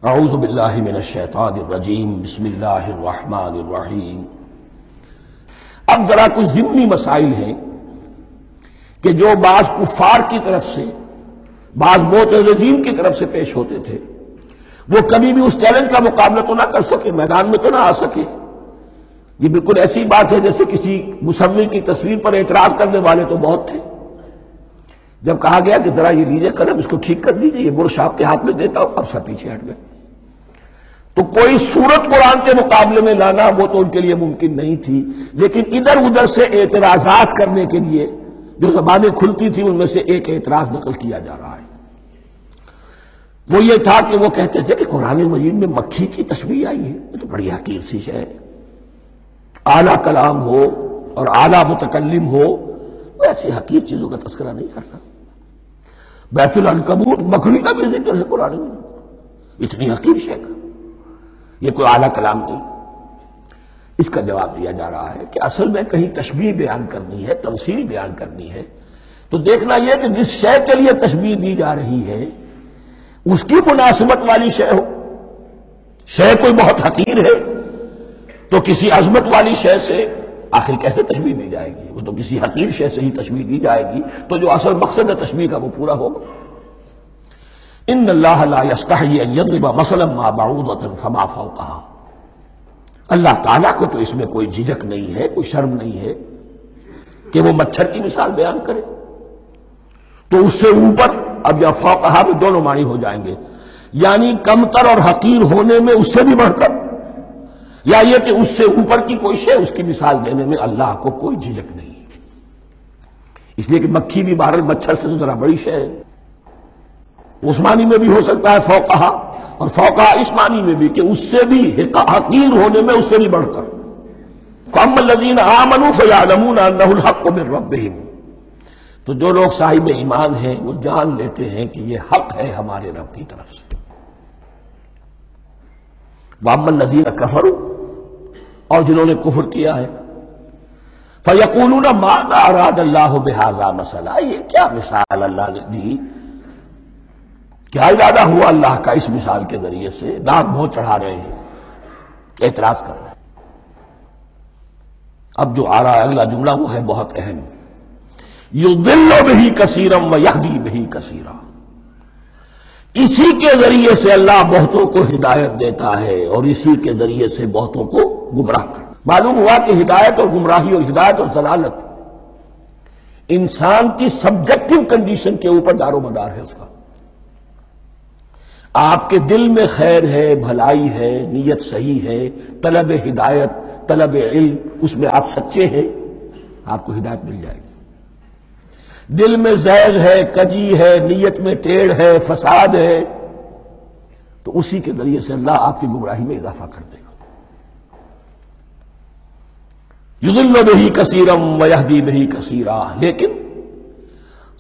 اعوذ باللہ من الشیطان الرجیم بسم اللہ الرحمن الرحیم۔ اب ذرا کچھ ضمنی مسائل ہیں کہ جو بعض کفار کی طرف سے بعض معترضین کی طرف سے پیش ہوتے تھے، وہ کبھی بھی اس چیلنج کا مقابلہ تو نہ کر سکے، میدان میں تو نہ آ سکے۔ یہ بالکل ایسی بات ہے جیسے کسی مصور کی تصویر پر اعتراض کرنے والے تو بہت تھے۔ جب کہا گیا کہ ذرا یہ لیجیے قلم، اس کو ٹھیک کر دیجیے، یہ برش آپ کے ہاتھ میں دیتا ہوں، اب سب پیچھے ہٹ گئے۔ تو کوئی صورت قرآن کے مقابلے میں لانا وہ تو ان کے لیے ممکن نہیں تھی، لیکن ادھر ادھر سے اعتراضات کرنے کے لیے جو زبانیں کھلتی تھی ان میں سے ایک اعتراض نقل کیا جا رہا ہے۔ وہ یہ تھا کہ وہ کہتے تھے کہ قرآن مجید میں مکھی کی تشبیہ آئی ہے، یہ تو بڑی حقیر سی شے ہے، اعلیٰ کلام ہو اور اعلیٰ متکلم ہو وہ ایسی حقیر چیزوں کا تذکرہ نہیں کرتا۔ بیت العنکبوت مکڑی کا بھی ذکر ہے قرآن میں، اتنی حقیر شے کا، یہ کوئی اعلیٰ کلام نہیں۔ اس کا جواب دیا جا رہا ہے کہ اصل میں کہیں تشبیہ بیان کرنی ہے، تمثیل بیان کرنی ہے، تو دیکھنا یہ کہ جس شے کے لیے تشبیہ دی جا رہی ہے اس کی مناسبت والی شے ہو۔ شے کوئی بہت حقیر ہے تو کسی عظمت والی شے سے آخر کیسے تشبیہ دی جائے گی؟ وہ تو کسی حقیر شے سے ہی تشبیہ دی جائے گی تو جو اصل مقصد ہے تشبیہ کا وہ پورا ہوگا۔ ان اللہ لا یستحیی ان یضرب مثلا ما بعوضۃ فما فوقہا، اللہ تعالیٰ کو تو اس میں کوئی جھجک نہیں ہے، کوئی شرم نہیں ہے کہ وہ مچھر کی مثال بیان کرے، تو اس سے اوپر، اب یا فوقہا میں دونوں معنی ہو جائیں گے، یعنی کمتر اور حقیر ہونے میں اس سے بھی بڑھ کر، یا یہ کہ اس سے اوپر کی کوئی شے اس کی مثال دینے میں اللہ کو کوئی جھجک نہیں، اس لیے کہ مکھی بھی بہرحال مچھر سے تو ذرا بڑی شے ہے۔ اس معنی میں بھی ہو سکتا ہے فوقہا، اور فوقہا اس معنی میں بھی کہ اس سے بھی حقیر ہونے میں اس سے بھی بڑھ کر۔ فَأَمَّا الَّذِينَ آمَنُوا فَيَعْلَمُونَ أَنَّهُ الْحَقُّ مِنْ رَبِّهِمْ، تو جو لوگ صاحب ایمان ہیں وہ جان لیتے ہیں کہ یہ حق ہے ہمارے رب کی طرف سے۔ وَأَمَّا الَّذِينَ كَفَرُوا، اور جنہوں نے کفر کیا ہے، فَيَقُولُونَ مَاذَا أَرَادَ اللَّهُ بِهَذَا مَثَلًا، یہ کیا مثال اللہ نے دی، کیا ارادہ ہوا اللہ کا اس مثال کے ذریعے سے؟ ناک منہ چڑھا رہے ہیں، اعتراض کر رہے ہیں۔ اب جو آ رہا ہے اگلا جملہ وہ ہے بہت اہم، یضل بہ کثیرا ویہدی بہ کثیرا، اسی کے ذریعے سے اللہ بہتوں کو ہدایت دیتا ہے اور اسی کے ذریعے سے بہتوں کو گمراہ کرتا۔ معلوم ہوا کہ ہدایت اور گمراہی اور ہدایت اور ضلالت انسان کی سبجیکٹو کنڈیشن کے اوپر دار و مدار ہے اس کا۔ آپ کے دل میں خیر ہے، بھلائی ہے، نیت صحیح ہے، طلب ہدایت، طلب علم، اس میں آپ سچے ہیں، آپ کو ہدایت مل جائے گی۔ دل میں زیغ ہے، کجی ہے، نیت میں ٹیڑھ ہے، فساد ہے، تو اسی کے ذریعے سے اللہ آپ کی گمراہی میں اضافہ کر دے گا۔ یضل بہ کثیرا ویہدی بہ کثیرا، لیکن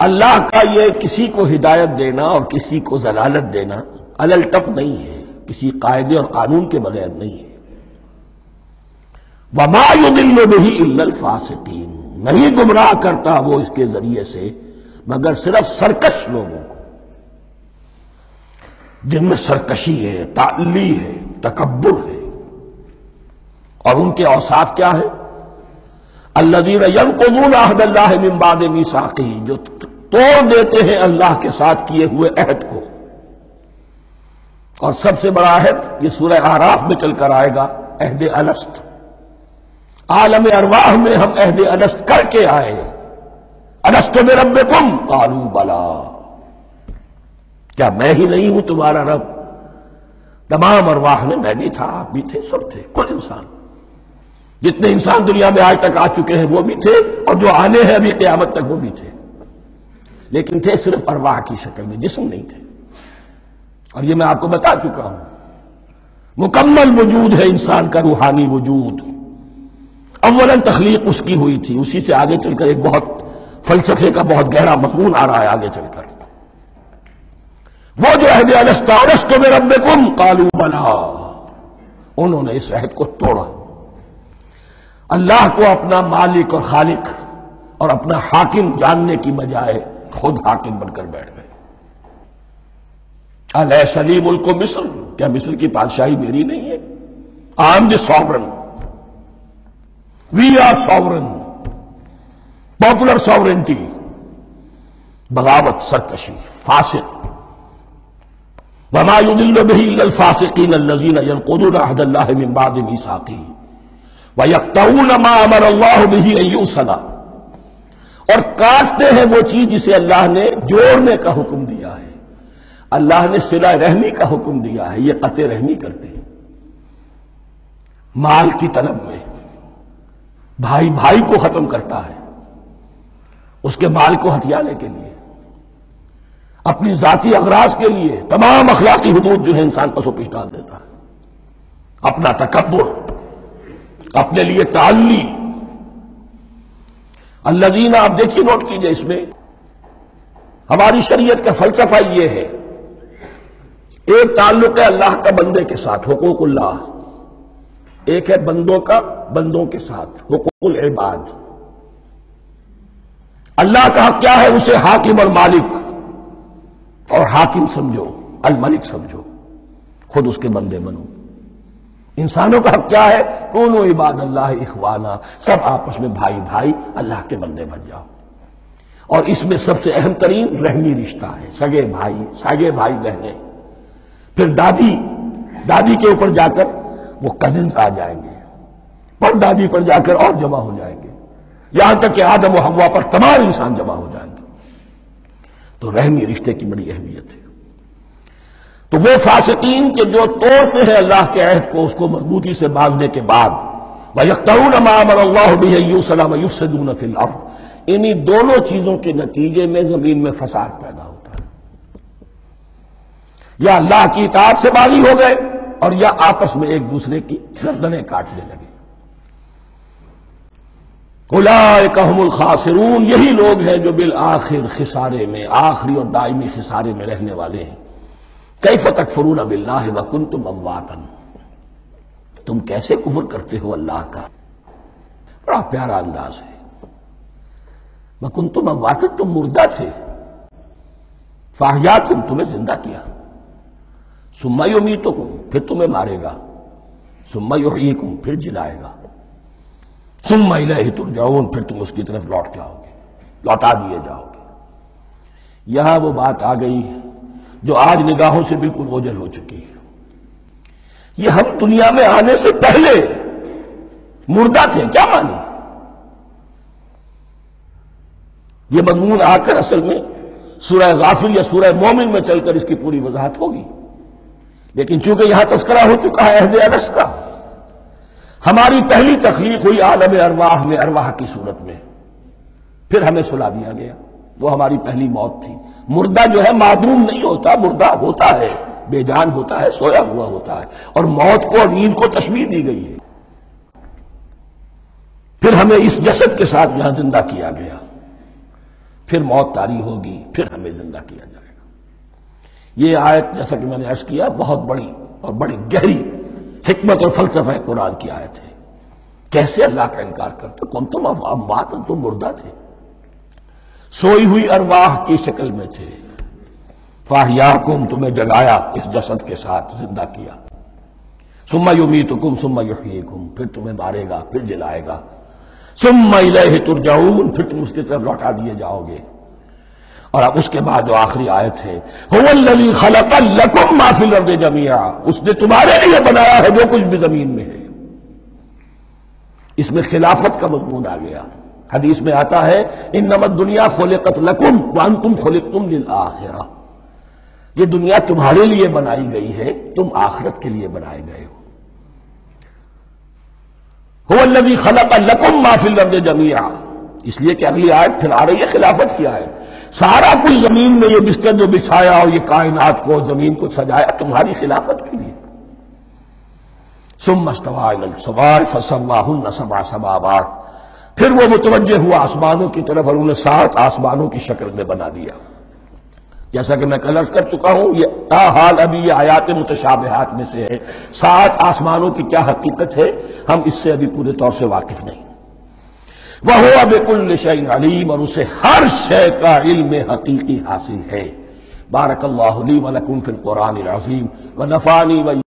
اللہ کا یہ کسی کو ہدایت دینا اور کسی کو ضلالت دینا علل ٹپ نہیں ہے، کسی قاعدے اور قانون کے بغیر نہیں ہے۔ وما یضل بہ الا الفاسقین، نہیں گمراہ کرتا وہ اس کے ذریعے سے مگر صرف سرکش لوگوں کو، جن میں سرکشی ہے، تعلی ہے، تکبر ہے، اور ان کے اوصاف کیا ہے؟ الذین ینقضون عہد اللہ من بعد میثاقہ، جو توڑ دیتے ہیں اللہ کے ساتھ کیے ہوئے عہد کو۔ اور سب سے بڑا عہد یہ سورہ اعراف میں چل کر آئے گا، عہد الست۔ عالم ارواح میں ہم عہد الست کر کے آئے، الست بربکم قالوا بلی، کیا میں ہی نہیں ہوں تمہارا رب؟ تمام ارواح نے میں بھی تھا، آپ بھی تھے، سب تھے، کل انسان، جتنے انسان دنیا میں آج تک آ چکے ہیں وہ بھی تھے، اور جو آنے ہیں ابھی قیامت تک وہ بھی تھے، لیکن تھے صرف ارواح کی شکل میں، جسم نہیں تھے۔ اور یہ میں آپ کو بتا چکا ہوں، مکمل وجود ہے انسان کا روحانی وجود۔ اولاً تخلیق اس کی ہوئی تھی، اسی سے آگے چل کر ایک بہت فلسفے کا بہت گہرا مضمون آ رہا ہے آگے چل کر۔ وہ جو عہد الست الست بربکم قالوا بلی، انہوں نے اس عہد کو توڑا، اللہ کو اپنا مالک اور خالق اور اپنا حاکم جاننے کی بجائے خود حاکم بن کر بیٹھ گئے۔ الیس لی ملک مصر، کیا مصر کی بادشاہی میری نہیں ہے؟ I am the sovereign. We are sovereign. Popular sovereignty. بغاوت، سرکشی، فاسق. وما يضل به الا الفاسقين الذين ينقضون عهد الله من بعد ميثاقه ويقطعون ما امر الله به ان يوصل، اور کاٹتے ہیں وہ چیز جسے اللہ نے جوڑنے کا حکم دیا ہے. اللہ نے صلہ رحمی کا حکم دیا ہے، یہ قطع رحمی کرتے ہیں. مال کی طلب میں بھائی بھائی کو ختم کرتا ہے، اس کے مال کو ہتھیانے کے لیے، اپنی ذاتی اغراض کے لیے تمام اخلاقی حدود جو ہے انسان پسو پیش ڈال دیتا ہے. اپنا تکبر، اپنے لیے تعلی. الذین، آپ دیکھیے نوٹ کیجئے، اس میں ہماری شریعت کا فلسفہ یہ ہے، ایک تعلق ہے اللہ کا بندے کے ساتھ، حقوق اللہ. ایک ہے بندوں کا بندوں کے ساتھ، حقوق العباد. اللہ کا حق کیا ہے؟ اسے حاکم اور مالک، اور حاکم سمجھو، الملک سمجھو، خود اس کے بندے بنو. انسانوں کا حق کیا ہے؟ کونوا عباد اللہ اخوانا، سب آپس میں بھائی بھائی اللہ کے بندے بن جاؤ. اور اس میں سب سے اہم ترین رحمی رشتہ ہے، سگے بھائی بہنیں. پھر دادی کے اوپر جا کر وہ کزنز آ جائیں گے، پر دادی پر جا کر اور جمع ہو جائیں گے، یہاں تک کہ آدم و حوا پر تمام انسان جمع ہو جائیں گے. تو رحمی رشتے کی بڑی اہمیت ہے. تو وہ فاسقین کے جو توڑتے ہیں اللہ کے عہد کو، اس کو مضبوطی سے باندھنے کے بعد، وَيَقْطَعُونَ مَا أَمَرَ اللَّهُ بِهِ أَن يُوصَلَ وَيُفْسِدُونَ فِي الْأَرْضِ، انہی دونوں چیزوں کے نتیجے میں زمین میں فساد پیدا ہوتا ہے. یا اللہ کی اطاعت سے باغی ہو گئے، اور یا آپس میں ایک دوسرے کی گردنیں کاٹنے لگے. اولئک ھم الخاسرون، یہی لوگ ہیں جو بالآخر خسارے میں، آخری اور دائمی خسارے میں رہنے والے ہیں. کیف تکفرون باللہ وکنتم امواتا، تم کیسے کفر کرتے ہو اللہ کا. بڑا پیارا انداز ہے. وکنتم امواتا، تم مردہ تھے، فاحیاکم، تمہیں زندہ کیا. ثم یمیتکم، پھر تمہیں مارے گا. ثم یحییکم، پھر جلائے گا. ثم الیہ ترجعون، پھر تم اس کی طرف لوٹ جاؤ گے، لوٹا دیے جاؤ گے. یہاں وہ بات آ گئی جو آج نگاہوں سے بالکل اوجھل ہو چکی ہے. یہ ہم دنیا میں آنے سے پہلے مردہ تھے، کیا مانی؟ یہ مضمون آ کر اصل میں سورہ غافر یا سورہ مومن میں چل کر اس کی پوری وضاحت ہوگی. لیکن چونکہ یہاں تذکرہ ہو چکا ہے عہد انس کا، ہماری پہلی تخلیق ہوئی عالم ارواح میں، ارواح کی صورت میں، پھر ہمیں سلا دیا گیا. وہ ہماری پہلی موت تھی. مردہ جو ہے معدوم نہیں ہوتا، مردہ ہوتا ہے، بے جان ہوتا ہے، سویا ہوا ہوتا ہے. اور موت کو اور نیند کو تشبیہ دی گئی ہے. پھر ہمیں اس جسد کے ساتھ یہاں زندہ کیا گیا، پھر موت طاری ہوگی، پھر ہمیں زندہ کیا جائے گا. یہ آیت جیسا کہ میں نے عرض کیا بہت بڑی اور بڑی گہری حکمت اور فلسفہ قرآن کی آیت ہے. کیسے اللہ کا انکار کرتے؟ کنتم اموات، تم مردہ تھے، سوئی ہوئی ارواح کی شکل میں تھے. فاحیاکم، تمہیں جگایا اس جسد کے ساتھ، زندہ کیا. ثم یمیتکم ثم یحییکم، پھر تمہیں مارے گا، پھر جلائے گا. ثم الیہ ترجعون، پھر تم اس کی طرف لوٹا دیے جاؤ گے. اور اب اس کے بعد جو آخری آیت ہے، هو الذی خلق لکم ما فی الارض جمیعا، اس نے تمہارے لیے بنایا ہے جو کچھ بھی زمین میں ہے. اس میں خلافت کا مضمون آ گیا. حدیث میں آتا ہے انما الدنیا خلقت لکم وانتم خلقتم للآخرہ، یہ دنیا تمہارے لیے بنائی گئی ہے، تم آخرت کے لیے بنائے گئے ہو. هو الذی خلق لکم ما فی الارض جمیعا، اس لیے کہ اگلی آیت پھر آ رہی ہے خلافت کی آیت. سارا کچھ زمین میں یہ بستر جو بچھایا اور یہ کائنات کو، زمین کو سجایا تمہاری خلافت کے لیے. ثم استوى الى السماء فسواهن سبع سماوات، پھر وہ متوجہ ہوا آسمانوں کی طرف اور انہیں 7 آسمانوں کی شکل میں بنا دیا. جیسا کہ میں کل عرض کر چکا ہوں، یہ تاحال ابھی یہ آیات متشابہات میں سے ہے. 7 آسمانوں کی کیا حقیقت ہے ہم اس سے ابھی پورے طور سے واقف نہیں. وَهُوَ بِكُلِّ شَيْءٍ عَلِيمٌ، اور اسے ہر شے کا علم حقیقی حاصل ہے. بارک اللہ لی ولکم فی القرآن العظیم ونفعنی و